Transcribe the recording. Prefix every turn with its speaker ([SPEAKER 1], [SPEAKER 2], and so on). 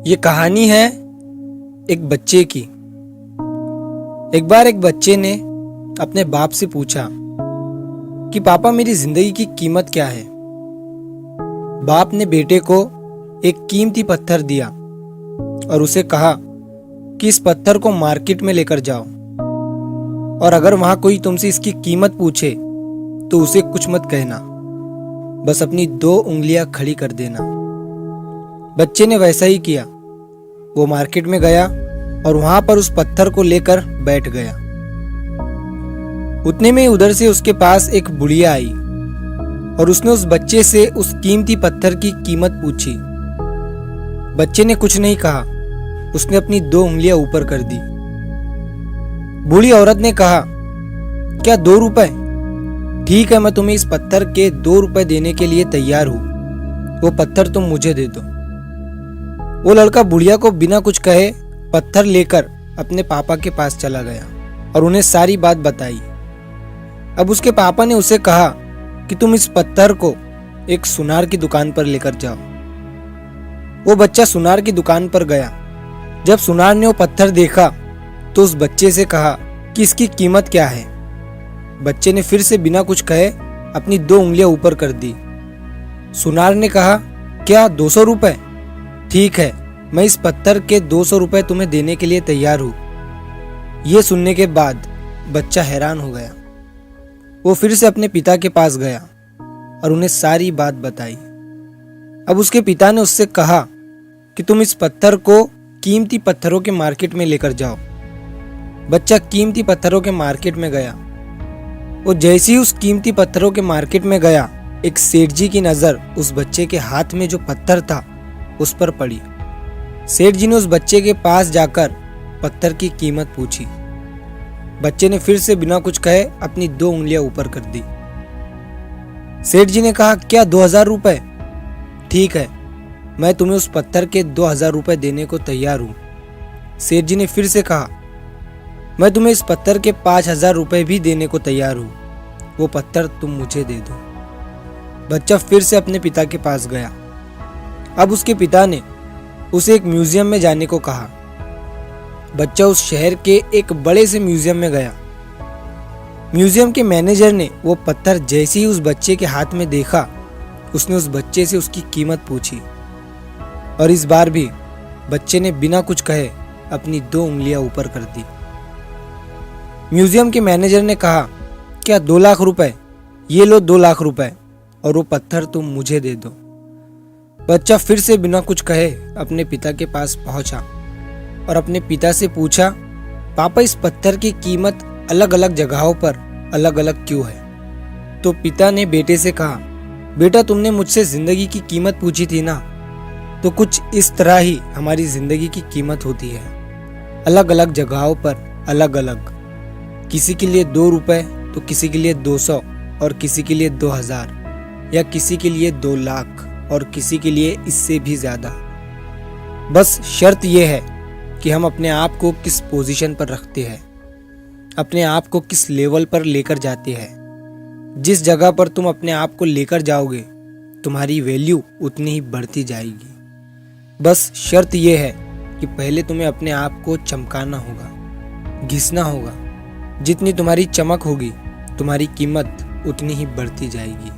[SPEAKER 1] ये कहानी है एक बच्चे की। एक बार एक बच्चे ने अपने बाप से पूछा कि पापा मेरी जिंदगी की कीमत क्या है। बाप ने बेटे को एक कीमती पत्थर दिया और उसे कहा कि इस पत्थर को मार्केट में लेकर जाओ और अगर वहां कोई तुमसे इसकी कीमत पूछे तो उसे कुछ मत कहना, बस अपनी 2 उंगलियां खड़ी कर देना। बच्चे ने वैसा ही किया। वो मार्केट में गया और वहां पर उस पत्थर को लेकर बैठ गया। उतने में उधर से उसके पास एक बुढ़िया आई और उसने उस बच्चे से उस कीमती पत्थर की कीमत पूछी। बच्चे ने कुछ नहीं कहा, उसने अपनी 2 उंगलियां ऊपर कर दी। बूढ़ी औरत ने कहा, क्या 2 रुपए? ठीक है, मैं तुम्हें इस पत्थर के 2 रुपए देने के लिए तैयार हूं। वो पत्थर तुम मुझे दे दो। वो लड़का बुढ़िया को बिना कुछ कहे पत्थर लेकर अपने पापा के पास चला गया और उन्हें सारी बात बताई। अब उसके पापा ने उसे कहा कि तुम इस पत्थर को एक सुनार की दुकान पर लेकर जाओ। वो बच्चा सुनार की दुकान पर गया। जब सुनार ने वो पत्थर देखा तो उस बच्चे से कहा कि इसकी कीमत क्या है। बच्चे ने फिर से बिना कुछ कहे अपनी 2 उंगलियां ऊपर कर दी। सुनार ने कहा, क्या 200 रुपए? ठीक है, मैं इस पत्थर के 200 रुपए तुम्हें देने के लिए तैयार हूं। यह सुनने के बाद बच्चा हैरान हो गया। वो फिर से अपने पिता के पास गया और उन्हें सारी बात बताई। अब उसके पिता ने उससे कहा कि तुम इस पत्थर को कीमती पत्थरों के मार्केट में लेकर जाओ। बच्चा कीमती पत्थरों के मार्केट में गया। वो जैसे ही उस कीमती पत्थरों के मार्केट में गया, एक सेठ जी की नजर उस बच्चे के हाथ में जो पत्थर था उस पर पड़ी। सेठ जी ने उस बच्चे के पास जाकर पत्थर की कीमत पूछी। बच्चे ने फिर से बिना कुछ कहे अपनी 2 उंगलियां ऊपर कर दी। सेठ जी ने कहा, क्या 2000 रुपए? ठीक है, मैं तुम्हें उस पत्थर के 2000 रुपए देने को तैयार हूं। सेठ जी ने फिर से कहा, मैं तुम्हें इस पत्थर के 5000 रुपए भी देने को तैयार हूं। वो पत्थर तुम मुझे दे दो। बच्चा फिर से अपने पिता के पास गया। अब उसके पिता ने उसे एक म्यूजियम में जाने को कहा। बच्चा उस शहर के एक बड़े से म्यूजियम में गया। म्यूजियम के मैनेजर ने वो पत्थर जैसे ही उस बच्चे के हाथ में देखा, उसने उस बच्चे से उसकी कीमत पूछी और इस बार भी बच्चे ने बिना कुछ कहे अपनी 2 उंगलियां ऊपर कर दी। म्यूजियम के मैनेजर ने कहा, क्या 2 लाख रुपए? ये लो 2 लाख रुपए और वो पत्थर तुम मुझे दे दो। बच्चा फिर से बिना कुछ कहे अपने पिता के पास पहुंचा और अपने पिता से पूछा, पापा इस पत्थर की कीमत अलग अलग जगहों पर अलग अलग क्यों है? तो पिता ने बेटे से कहा, बेटा तुमने मुझसे जिंदगी की कीमत पूछी थी ना, तो कुछ इस तरह ही हमारी जिंदगी की कीमत होती है, अलग अलग जगहों पर अलग अलग। किसी के लिए 2 रुपए तो किसी के लिए 200 और किसी के लिए 2000 या किसी के लिए 2 लाख और किसी के लिए इससे भी ज्यादा। बस शर्त यह है कि हम अपने आप को किस पोजीशन पर रखते हैं, अपने आप को किस लेवल पर लेकर जाते हैं। जिस जगह पर तुम अपने आप को लेकर जाओगे, तुम्हारी वैल्यू उतनी ही बढ़ती जाएगी। बस शर्त यह है कि पहले तुम्हें अपने आप को चमकाना होगा, घिसना होगा। जितनी तुम्हारी चमक होगी, तुम्हारी कीमत उतनी ही बढ़ती जाएगी।